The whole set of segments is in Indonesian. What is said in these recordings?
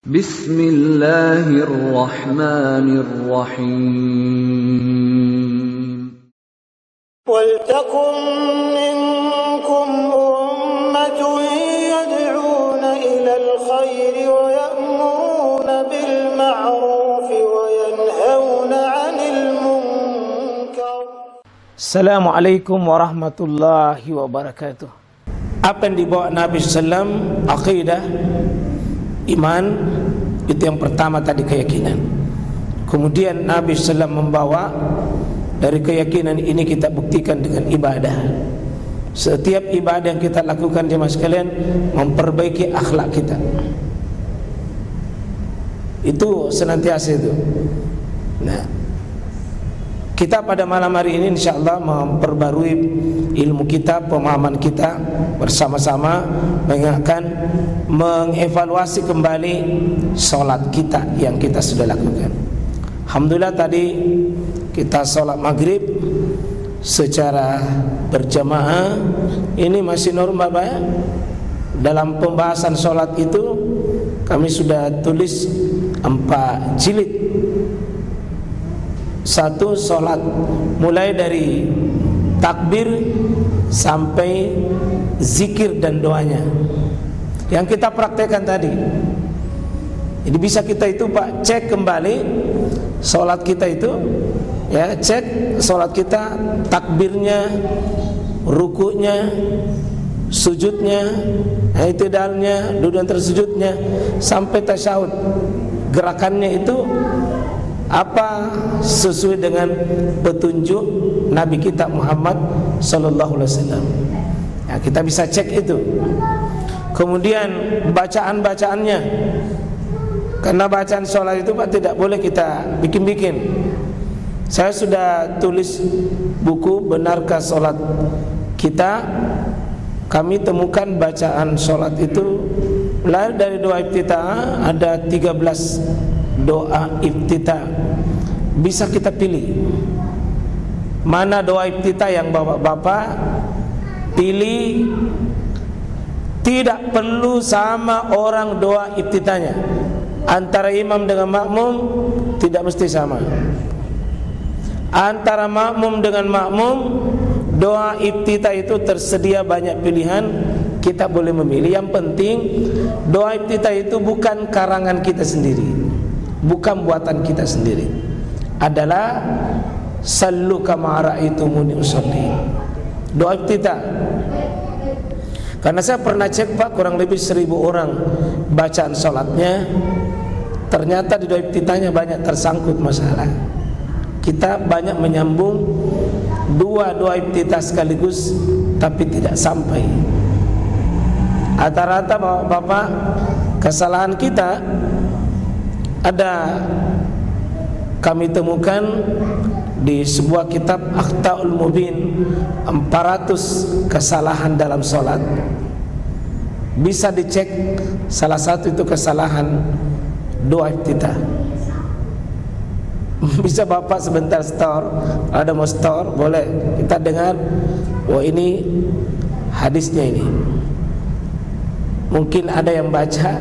Bismillahirrahmanirrahim. وَلْتَكُنْ مِنْكُمْ أُمَّةٌ يَدْعُونَ إِلَى الْخَيْرِ وَيَأْمُرُونَ بِالْمَعْرُوفِ وَيَنْهَوْنَ عَنِ الْمُنْكَرِ. Assalamualaikum warahmatullahi wabarakatuh. Apa yang dibawa Nabi SAW, akidah, iman, itu yang pertama tadi, keyakinan. Kemudian Nabi SAW membawa dari keyakinan ini kita buktikan dengan ibadah. Setiap ibadah yang kita lakukan jemaah sekalian memperbaiki akhlak kita. Itu senantiasa itu. Nah, kita pada malam hari ini insyaallah memperbarui ilmu kita, pemahaman kita bersama-sama mengevaluasi kembali sholat kita yang kita sudah lakukan. Alhamdulillah tadi kita sholat maghrib secara berjamaah. Ini masih normal Pak ya? Dalam pembahasan sholat itu kami sudah tulis 4 jilid. Satu, sholat mulai dari takbir sampai zikir dan doanya yang kita praktekkan tadi. Jadi bisa kita itu Pak cek kembali sholat kita itu, ya, cek sholat kita, takbirnya, rukuknya, sujudnya, i'tidalnya, duduk tersujudnya, sampai tasyahud. Gerakannya itu apa sesuai dengan petunjuk Nabi kita Muhammad sallallahu alaihi wasallam. Ya, kita bisa cek itu. Kemudian bacaan-bacaannya. Karena bacaan sholat itu Pak tidak boleh kita bikin-bikin. Saya sudah tulis buku Benarkah Sholat Kita. Kami temukan bacaan sholat itu mulai dari doa iftitah, ada 13 doa iftitah. Bisa kita pilih mana doa iftitah yang bapak-bapak pilih. Tidak perlu sama orang doa iftitahnya. Antara imam dengan makmum tidak mesti sama. Antara makmum dengan makmum, doa iftitah itu tersedia banyak pilihan, kita boleh memilih. Yang penting doa iftitah itu bukan karangan kita sendiri, bukan buatan kita sendiri. Adalah sallu kama ra'aitumuni usolli. Doa iftitah. Karena saya pernah cek Pak, kurang lebih 1000 orang bacaan sholatnya, ternyata di doa iftitahnya banyak tersangkut masalah. Kita banyak menyambung 2 doa iftitah sekaligus tapi tidak sampai. Rata-rata Bapak, kesalahan kita ada kami temukan di sebuah kitab Akhtaul Mubin, 400 kesalahan dalam sholat. Bisa dicek, salah satu itu kesalahan doa iftitah. Bisa Bapak sebentar store, ada mau store, boleh kita dengar. Oh ini hadisnya ini. Mungkin ada yang baca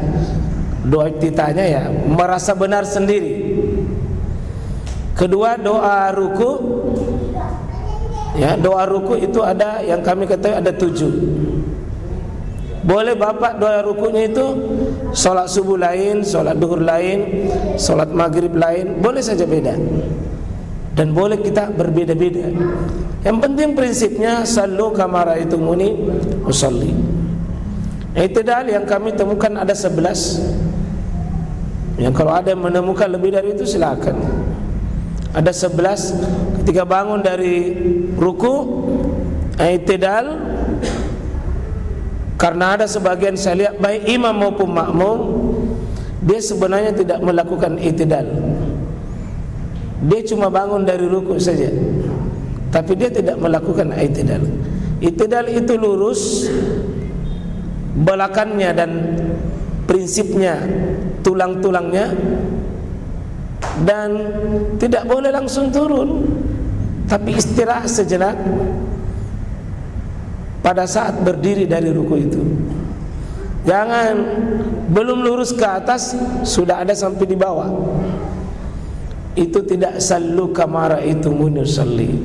doa iftitahnya ya merasa benar sendiri. Kedua, doa ruku. Ya, doa ruku itu ada yang kami ketahui ada 7. Boleh Bapak doa rukunya itu sholat subuh lain, sholat duhur lain, sholat maghrib lain, boleh saja beda. Dan boleh kita berbeda-beda. Yang penting prinsipnya sallu kama ra'aitumuni usolli. I'tidal yang kami temukan ada 11. Yang kalau ada yang menemukan lebih dari itu silakan. Ada 11. Ketika bangun dari ruku, i'tidal. Karena ada sebagian saya lihat baik imam maupun makmum, dia sebenarnya tidak melakukan i'tidal. Dia cuma bangun dari ruku saja, tapi dia tidak melakukan i'tidal. I'tidal itu lurus belakangnya dan prinsipnya tulang-tulangnya, dan tidak boleh langsung turun, tapi istirahat sejenak pada saat berdiri dari ruku itu. Jangan belum lurus ke atas sudah ada sampai di bawah. Itu tidak sallu kama ra'aitumuni usalli.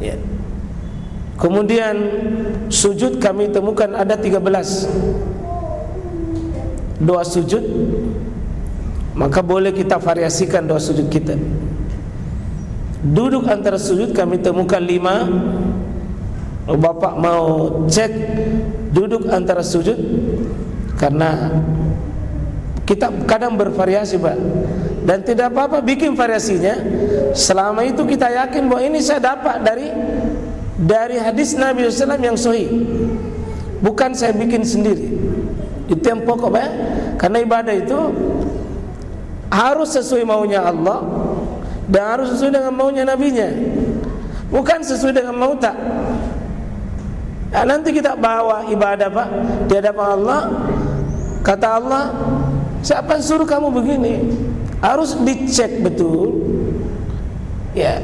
Ya. Kemudian sujud kami temukan ada 13 doa sujud. Maka boleh kita variasikan doa sujud kita. Duduk antara sujud kami temukan 5. Kalau Bapak mau cek duduk antara sujud, karena kita kadang bervariasi Pak, dan tidak apa-apa bikin variasinya selama itu kita yakin bahwa ini saya dapat dari hadis Nabi SAW yang sahih, bukan saya bikin sendiri. Itu yang pokok Pak, karena ibadah itu harus sesuai maunya Allah dan harus sesuai dengan maunya Nabinya, bukan sesuai dengan mau tak. Nah, nanti kita bawa ibadah Pak di hadapan Allah, kata Allah, siapa yang suruh kamu begini? Harus dicek betul, ya,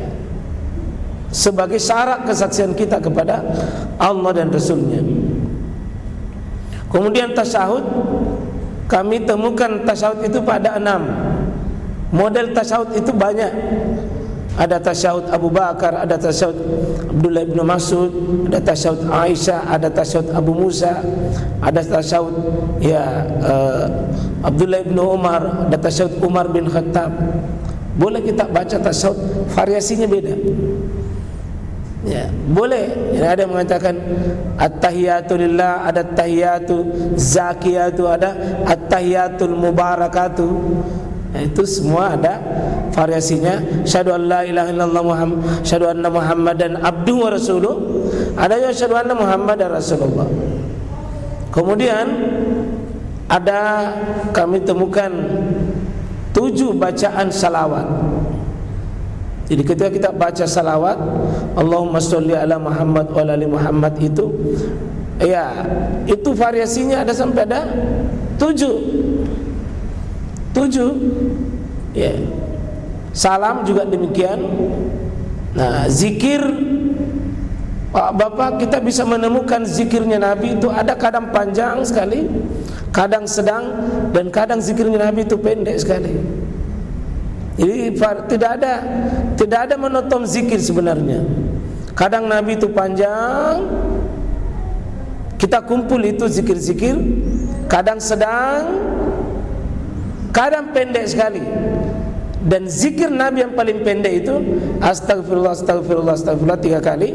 sebagai syarat kesaksian kita kepada Allah dan Rasulnya. Kemudian tasyahud, kami temukan tasyahud itu pada 6. Model tasyahud itu banyak. Ada tasyahud Abu Bakar, ada tasyahud Abdullah bin Mas'ud, ada tasyahud Aisyah, ada tasyahud Abu Musa, ada tasyahud Abdullah bin Umar, ada tasyahud Umar bin Khattab. Boleh kita baca tasyahud, variasinya beda. Ya, boleh. Ya, ada yang mengatakan at-tahiyatu lillah, ada at-tahiyatu zakiyatu, ada at-tahiyatul mubarakatu. Nah, itu semua ada variasinya. Syahadu an la ilaha illallah Muhammad, syahadu anna Muhammadan abduhu wa rasuluh. Ada yang syahadu anna Muhammadan rasulullah. Kemudian ada kami temukan 7 bacaan salawat. Jadi ketika kita baca salawat, Allahumma sholli ala Muhammad wa ala ali Muhammad, itu ya, itu variasinya ada sampai ada 7 ya. Salam juga demikian. Nah, zikir Pak Bapak, kita bisa menemukan zikirnya Nabi itu ada kadang panjang sekali, kadang sedang, dan kadang zikirnya Nabi itu pendek sekali. Jadi tidak ada monoton zikir sebenarnya. Kadang Nabi itu panjang, kita kumpul itu zikir-zikir, kadang sedang, kadang pendek sekali. Dan zikir Nabi yang paling pendek itu astagfirullah, astagfirullah, astagfirullah 3 kali.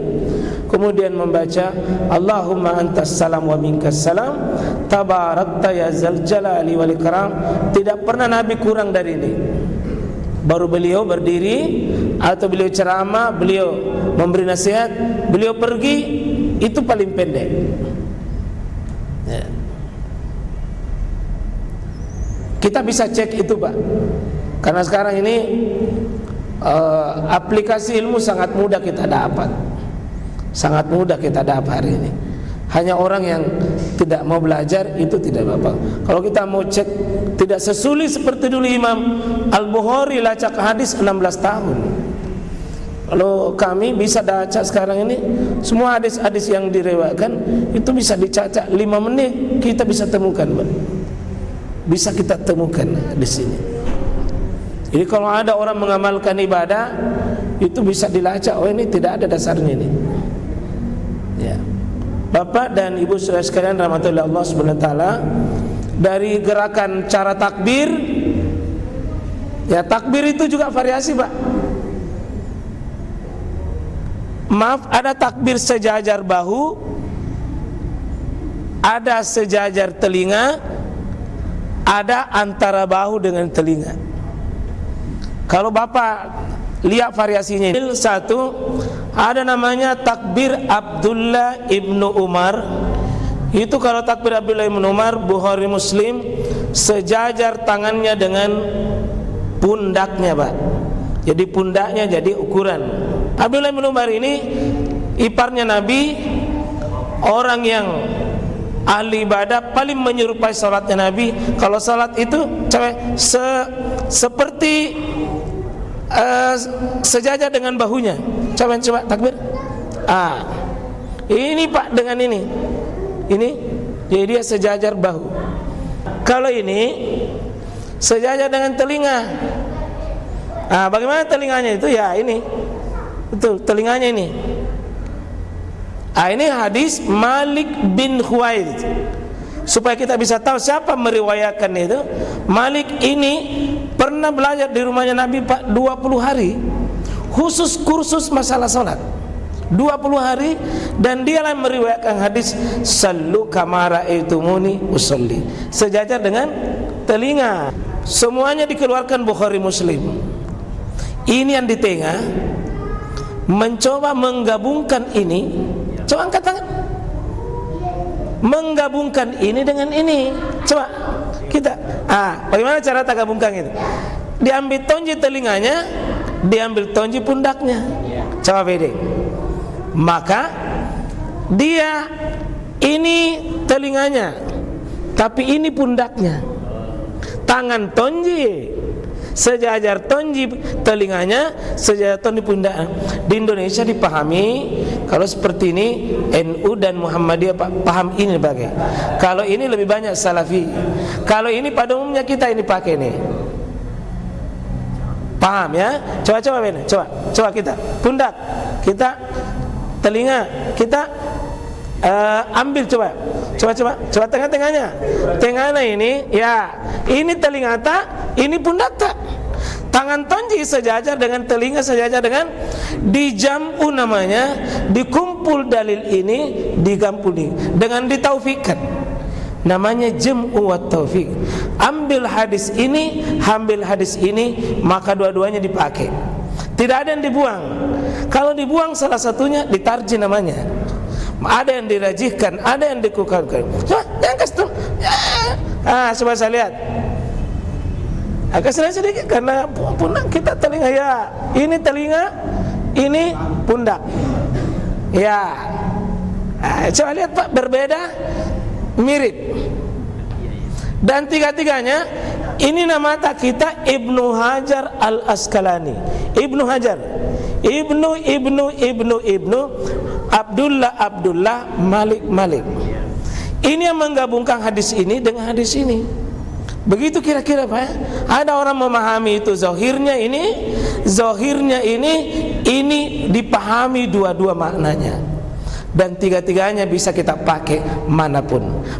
Kemudian membaca Allahumma antas salam wa minkas salam tabarakta ya zal jalali wal ikram. Tidak pernah Nabi kurang dari ini. Baru beliau berdiri atau beliau ceramah, beliau memberi nasihat, beliau pergi, itu paling pendek ya. Kita bisa cek itu Pak, karena sekarang ini aplikasi ilmu sangat mudah kita dapat. Sangat mudah kita dapat hari ini. Hanya orang yang tidak mau belajar itu tidak apa-apa. Kalau kita mau cek, tidak sesulit seperti dulu Imam Al-Bukhari lacak hadis 16 tahun. Kalau kami bisa baca sekarang ini semua hadis-hadis yang direwayatkan itu bisa dicaca 5 menit kita bisa temukan Pak. Bisa kita temukan di sini. Jadi kalau ada orang mengamalkan ibadah itu bisa dilacak, oh ini tidak ada dasarnya ini. Ya. Bapak dan Ibu saudara sekalian rahmatullahi Allah subhanahu wa ta'ala, dari gerakan cara takbir, ya takbir itu juga variasi Pak. Maaf, ada takbir sejajar bahu, ada sejajar telinga, ada antara bahu dengan telinga. Kalau Bapak lihat variasinya, satu ada namanya takbir Abdullah ibnu Umar. Itu kalau takbir Abdullah ibnu Umar, Bukhari Muslim, sejajar tangannya dengan pundaknya Pak. Jadi pundaknya jadi ukuran. Abdullah ibnu Umar ini iparnya Nabi, orang yang ahli ibadah, paling menyerupai salatnya Nabi. Kalau salat itu seperti sejajar dengan bahunya. Coba takbir. Ini Pak dengan ini. jadi dia sejajar bahu. Kalau ini sejajar dengan telinga. Bagaimana telinganya itu? Ya ini, betul telinganya ini. Ini hadis Malik bin Khuwailid. Supaya kita bisa tahu siapa meriwayatkan itu. Malik ini pernah belajar di rumahnya Nabi 20 hari, khusus kursus masalah salat 20 hari, dan dialah meriwayatkan hadis sallu kama ra'aitumuni usolli, sejajar dengan telinga. Semuanya dikeluarkan Bukhari Muslim. Ini yang di tengah mencoba menggabungkan ini. Coba angkat tangan. Menggabungkan ini dengan ini. Coba kita. Bagaimana cara kita gabungkan itu? Diambil tonji telinganya, diambil tonji pundaknya. Coba beda. Maka dia ini telinganya, tapi ini pundaknya. Tangan tonji sejajar tonji telinganya, sejajar tonji pundaknya. Di Indonesia dipahami kalau seperti ini NU dan Muhammadiyah paham ini pakai. Kalau ini lebih banyak Salafi. Kalau ini pada umumnya kita ini pakai nih. Paham ya? Coba beda. Coba kita pundak, kita telinga, kita ambil coba tengah-tengahnya. Tengahnya ini, ya, ini telinga tak, ini pundak tak. Tangan tonji sejajar dengan telinga, sejajar dengan dijam'u namanya, dikumpul dalil ini, dikampuli dengan ditaufikkan. Namanya jam'u wa taufik. Ambil hadis ini, maka dua-duanya dipakai. Tidak ada yang dibuang. Kalau dibuang salah satunya ditarjih namanya. Ada yang dirajihkan, ada yang dikukuhkan. Coba yang kasih. Coba saya lihat. Agak sedikit karena pundak kita telinga ya. Ini telinga, ini pundak. Ya. Coba lihat Pak, berbeda, mirip. Dan tiga-tiganya ini nama kita Ibnu Hajar Al-Asqalani. Ibnu Hajar, Ibnu Abdullah Malik. Ini yang menggabungkan hadis ini dengan hadis ini. Begitu kira-kira Pak. Ada orang memahami itu zahirnya ini dipahami dua-dua maknanya. Dan tiga-tiganya bisa kita pakai manapun.